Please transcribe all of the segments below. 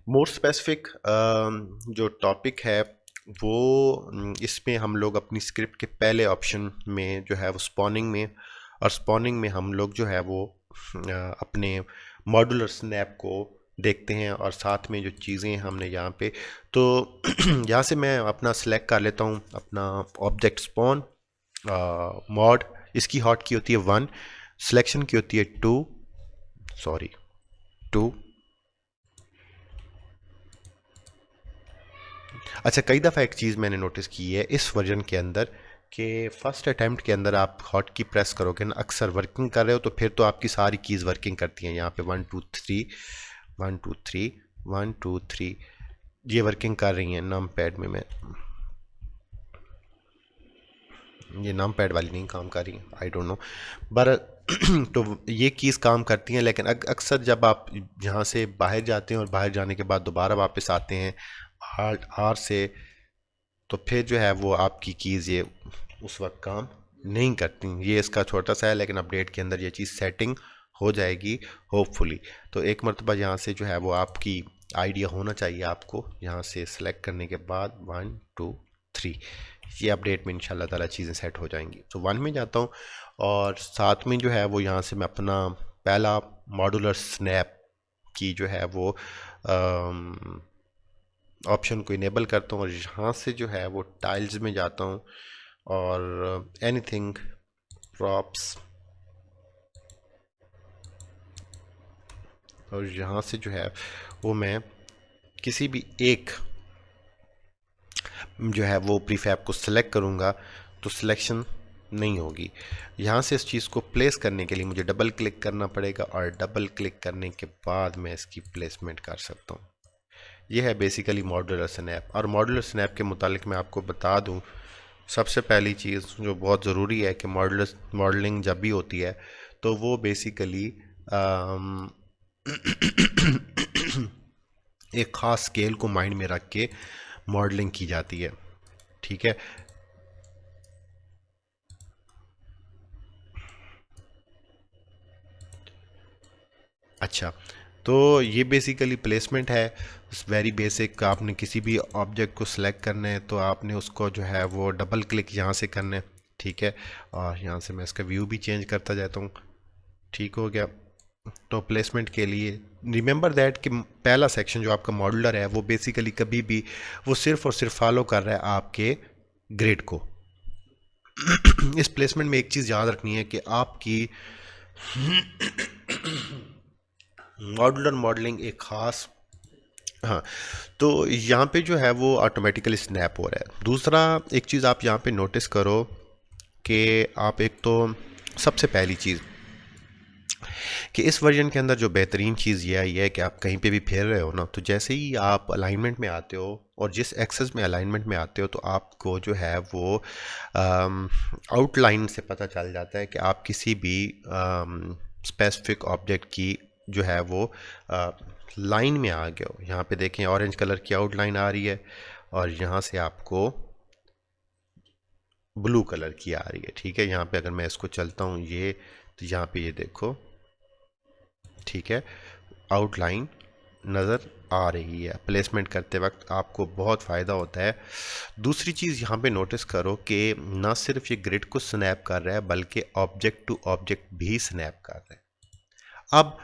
More specific जो topic है वो इसमें हम लोग अपनी स्क्रिप्ट के पहले ऑप्शन में जो है वो स्पॉनिंग में, और स्पॉनिंग में हम लोग जो है वो अपने मॉड्यूलर स्नैप को देखते हैं, और साथ में जो चीज़ें हमने यहाँ पे तो यहाँ से मैं अपना सेलेक्ट कर लेता हूँ अपना ऑब्जेक्ट स्पॉन मॉड। इसकी हॉट की होती है 1, सिलेक्शन की होती है 2, सॉरी 2। अच्छा, कई दफ़ा एक चीज़ मैंने नोटिस की है इस वर्जन के अंदर कि फर्स्ट अटैम्प्ट के अंदर आप हॉट की प्रेस करोगे ना, अक्सर वर्किंग कर रहे हो तो फिर तो आपकी सारी कीज़ वर्किंग करती हैं। यहाँ पे 1 2 3 1 2 3 1 2 3 ये वर्किंग कर रही हैं नम पैड में। मैं ये नम पैड वाली नहीं काम कर रही, आई डोंट नो, पर तो ये कीज़ काम करती हैं, लेकिन अक्सर जब आप यहाँ से बाहर जाते हैं और बाहर जाने के बाद दोबारा वापस आते हैं आर आर से, तो फिर जो है वो आपकी कीज़ ये उस वक्त काम नहीं करती। ये इसका छोटा सा है, लेकिन अपडेट के अंदर ये चीज़ सेटिंग हो जाएगी होपफुली। तो एक मरतबा यहाँ से जो है वो आपकी आइडिया होना चाहिए आपको, यहाँ से सिलेक्ट करने के बाद 1 2 3 ये अपडेट में इंशाल्लाह ताला चीज़ें सेट हो जाएंगी। तो 1 में जाता हूँ और साथ में जो है वो यहाँ से मैं अपना पहला मॉड्यूलर स्नैप की जो है वो ऑप्शन को इनेबल करता हूँ, और यहाँ से जो है वो टाइल्स में जाता हूँ और एनीथिंग प्रॉप्स, और यहाँ से जो है वो मैं किसी भी एक जो है वो प्रीफैब को सिलेक्ट करूँगा तो सिलेक्शन नहीं होगी। यहाँ से इस चीज़ को प्लेस करने के लिए मुझे डबल क्लिक करना पड़ेगा, और डबल क्लिक करने के बाद मैं इसकी प्लेसमेंट कर सकता हूँ। यह है बेसिकली मॉड्यूलर स्नैप। और मॉड्यूलर स्नैप के मुतालिक मैं आपको बता दूँ, सबसे पहली चीज़ जो बहुत ज़रूरी है कि मॉडलिंग जब भी होती है तो वो बेसिकली एक ख़ास स्केल को माइंड में रख के मॉडलिंग की जाती है, ठीक है। अच्छा, तो ये बेसिकली प्लेसमेंट है, वेरी बेसिक। आपने किसी भी ऑब्जेक्ट को सिलेक्ट करना है तो आपने उसको जो है वो डबल क्लिक यहाँ से करना है, ठीक है। और यहाँ से मैं इसका व्यू भी चेंज करता जाता हूँ, ठीक हो गया। तो प्लेसमेंट के लिए रिमेंबर दैट कि पहला सेक्शन जो आपका मॉड्यूलर है वो बेसिकली कभी भी वो सिर्फ और सिर्फ फॉलो कर रहा है आपके ग्रिड को। इस प्लेसमेंट में एक चीज़ याद रखनी है कि आपकी मॉड्यूलर मॉडलिंग एक ख़ास, हाँ, तो यहाँ पे जो है वो ऑटोमेटिकली स्नैप हो रहा है। दूसरा एक चीज़ आप यहाँ पे नोटिस करो कि आप एक तो सबसे पहली चीज़ कि इस वर्जन के अंदर जो बेहतरीन चीज़ ये आई है कि आप कहीं पे भी फेर रहे हो ना, तो जैसे ही आप अलाइनमेंट में आते हो और जिस एक्सेस में अलाइनमेंट में आते हो तो आपको जो है वो आउटलाइन से पता चल जाता है कि आप किसी भी स्पेसिफिक ऑब्जेक्ट की जो है वो लाइन में आ गए हो। यहाँ पे देखें ऑरेंज कलर की आउटलाइन आ रही है, और यहाँ से आपको ब्लू कलर की आ रही है, ठीक है। यहाँ पे अगर मैं इसको चलता हूँ ये, तो यहाँ पे ये देखो, ठीक है, आउटलाइन नज़र आ रही है। प्लेसमेंट करते वक्त आपको बहुत फ़ायदा होता है। दूसरी चीज़ यहाँ पे नोटिस करो कि ना सिर्फ ये ग्रिड को स्नैप कर रहा है बल्कि ऑब्जेक्ट टू ऑब्जेक्ट भी स्नैप कर रहा है। अब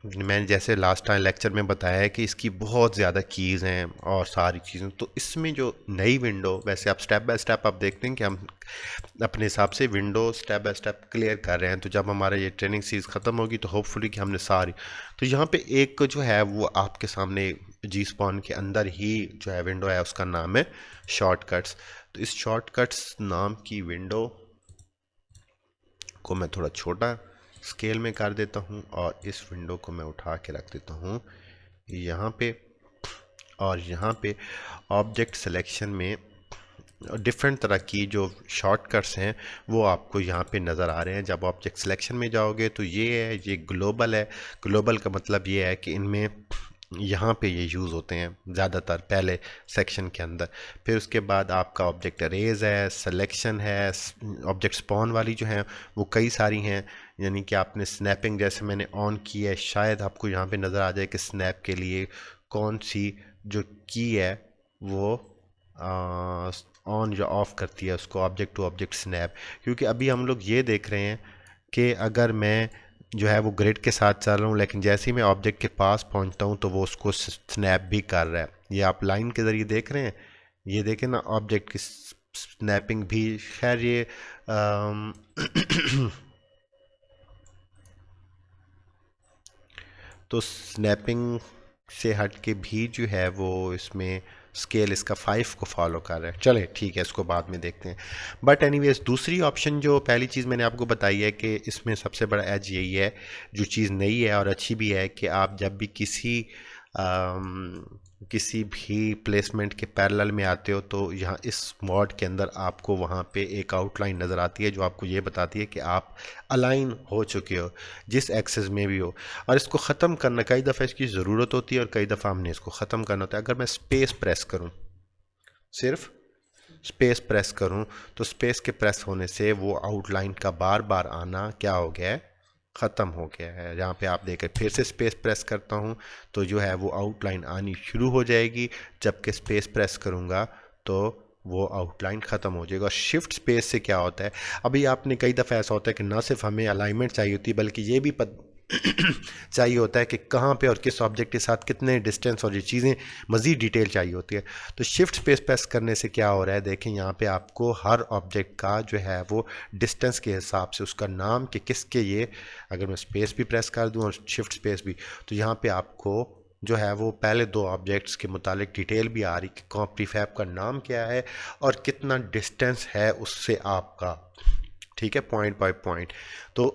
मैंने जैसे लास्ट टाइम लेक्चर में बताया है कि इसकी बहुत ज़्यादा कीज़ हैं और सारी चीज़ें, तो इसमें जो नई विंडो, वैसे आप स्टेप बाय स्टेप आप देखते हैं कि हम अपने हिसाब से window step by step clear कर रहे हैं। तो जब हमारा ये ट्रेनिंग सीरीज़ ख़त्म होगी तो होपफुली कि हमने सारी, तो यहाँ पे एक जो है वो आपके सामने जी स्पॉन के अंदर ही जो है विंडो है, उसका नाम है शॉर्टकट्स। तो इस शॉर्टकट्स नाम की विंडो को मैं थोड़ा छोटा स्केल में कर देता हूँ, और इस विंडो को मैं उठा के रख देता हूँ यहाँ पे। और यहाँ पे ऑब्जेक्ट सिलेक्शन में डिफरेंट तरह की जो शॉर्टकट्स हैं वो आपको यहाँ पे नज़र आ रहे हैं। जब ऑब्जेक्ट सिलेक्शन में जाओगे तो ये है, ये ग्लोबल है। ग्लोबल का मतलब ये है कि इनमें यहाँ पे ये यूज़ होते हैं ज़्यादातर पहले सेक्शन के अंदर। फिर उसके बाद आपका ऑब्जेक्ट अरेज है, सिलेक्शन है, ऑब्जेक्ट स्पॉन वाली जो हैं वो कई सारी हैं। यानी कि आपने स्नैपिंग जैसे मैंने ऑन की है, शायद आपको यहाँ पे नज़र आ जाए कि स्नैप के लिए कौन सी जो की है वो ऑन या ऑफ करती है उसको ऑब्जेक्ट टू ऑब्जेक्ट स्नैप। क्योंकि अभी हम लोग ये देख रहे हैं कि अगर मैं जो है वो ग्रिड के साथ चल रहा हूँ, लेकिन जैसे ही मैं ऑब्जेक्ट के पास पहुँचता हूँ तो वो उसको स्नैप भी कर रहा है। ये आप लाइन के ज़रिए देख रहे हैं, ये देखें ना ऑब्जेक्ट की स्नैपिंग भी। खैर ये तो स्नैपिंग से हट के भी जो है वो इसमें स्केल इसका 5 को फॉलो कर रहा है। चले ठीक है, इसको बाद में देखते हैं। बट एनीवेज दूसरी ऑप्शन जो पहली चीज़ मैंने आपको बताई है कि इसमें सबसे बड़ा एज यही है, जो चीज़ नई है और अच्छी भी है, कि आप जब भी किसी भी प्लेसमेंट के पैरेलल में आते हो तो यहाँ इस मॉड के अंदर आपको वहाँ पे एक आउटलाइन नज़र आती है जो आपको ये बताती है कि आप अलाइन हो चुके हो जिस एक्सेस में भी हो। और इसको ख़त्म करना कई दफ़ा इसकी ज़रूरत होती है और कई दफ़ा हमने इसको ख़त्म करना होता है। अगर मैं स्पेस प्रेस करूँ, सिर्फ स्पेस प्रेस करूँ, तो स्पेस के प्रेस होने से वो आउटलाइन का बार बार आना क्या हो गया है, ख़त्म हो गया है। यहाँ पे आप देखें फिर से स्पेस प्रेस करता हूँ तो जो है वो आउटलाइन आनी शुरू हो जाएगी, जबकि स्पेस प्रेस करूँगा तो वो आउटलाइन ख़त्म हो जाएगा। और शिफ्ट स्पेस से क्या होता है, अभी आपने कई दफ़ा ऐसा होता है कि ना सिर्फ हमें अलाइनमेंट चाहिए होती है बल्कि ये भी चाहिए होता है कि कहाँ पे और किस ऑब्जेक्ट के साथ कितने डिस्टेंस और ये चीज़ें मज़ीद डिटेल चाहिए होती है। तो शिफ्ट स्पेस प्रेस करने से क्या हो रहा है, देखें यहाँ पे आपको हर ऑब्जेक्ट का जो है वो डिस्टेंस के हिसाब से उसका नाम कि किसके ये, अगर मैं स्पेस भी प्रेस कर दूँ और शिफ्ट स्पेस भी, तो यहाँ पे आपको जो है वो पहले दो ऑब्जेक्ट्स के मुतालिक डिटेल भी आ रही कि कौन प्रीफैब का नाम क्या है और कितना डिस्टेंस है उससे आपका, ठीक है, पॉइंट बाय पॉइंट। तो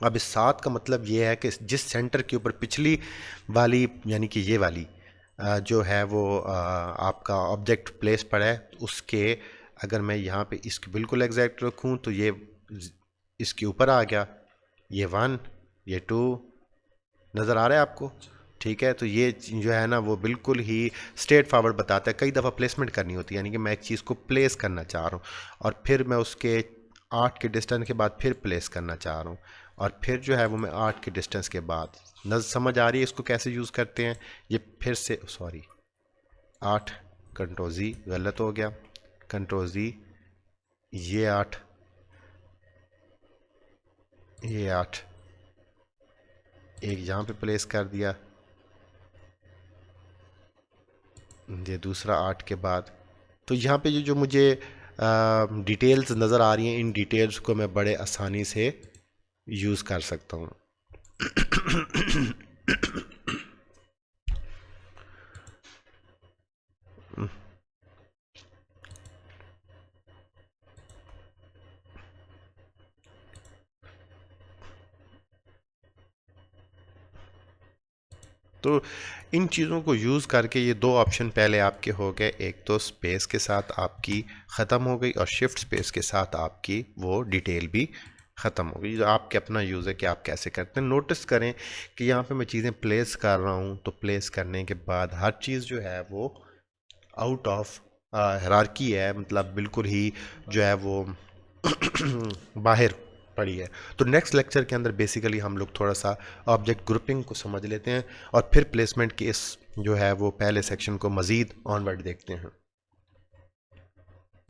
अब इस 7 का मतलब ये है कि जिस सेंटर के ऊपर पिछली वाली यानी कि ये वाली जो है वो आपका ऑब्जेक्ट प्लेस पड़ा है उसके, अगर मैं यहाँ पे इसके बिल्कुल एग्जैक्ट रखूँ तो ये इसके ऊपर आ गया, ये 1 ये 2 नज़र आ रहा है आपको, ठीक है। तो ये जो है ना वो बिल्कुल ही स्ट्रेट फॉरवर्ड बताता है। कई दफ़ा प्लेसमेंट करनी होती है, यानी कि मैं एक चीज़ को प्लेस करना चाह रहा हूँ और फिर मैं उसके 8 के डिस्टेंस के बाद फिर प्लेस करना चाह रहा हूँ और फिर जो है वो मैं 8 के डिस्टेंस के बाद, समझ आ रही है इसको कैसे यूज़ करते हैं। ये फिर से सॉरी 8 कंट्रोल जी गलत हो गया, कंट्रोल जी, ये 8 ये 8 एक यहाँ पे प्लेस कर दिया, ये दूसरा 8 के बाद। तो यहाँ पे जो मुझे डिटेल्स नज़र आ रही हैं, इन डिटेल्स को मैं बड़े आसानी से यूज़ कर सकता हूँ। तो इन चीज़ों को यूज़ करके ये दो ऑप्शन पहले आपके हो गए, एक तो स्पेस के साथ आपकी ख़त्म हो गई और शिफ्ट स्पेस के साथ आपकी वो डिटेल भी ख़त्म हो गई। जो आपके अपना यूज़ है कि आप कैसे करते हैं। नोटिस करें कि यहाँ पे मैं चीज़ें प्लेस कर रहा हूँ तो प्लेस करने के बाद हर चीज़ जो है वो आउट ऑफ हायरार्की है, मतलब बिल्कुल ही जो है वो बाहर पड़ी है। तो नेक्स्ट लेक्चर के अंदर बेसिकली हम लोग थोड़ा सा ऑब्जेक्ट ग्रुपिंग को समझ लेते हैं और फिर प्लेसमेंट के इस जो है वो पहले सेक्शन को मज़ीद ऑनवर्ड देखते हैं।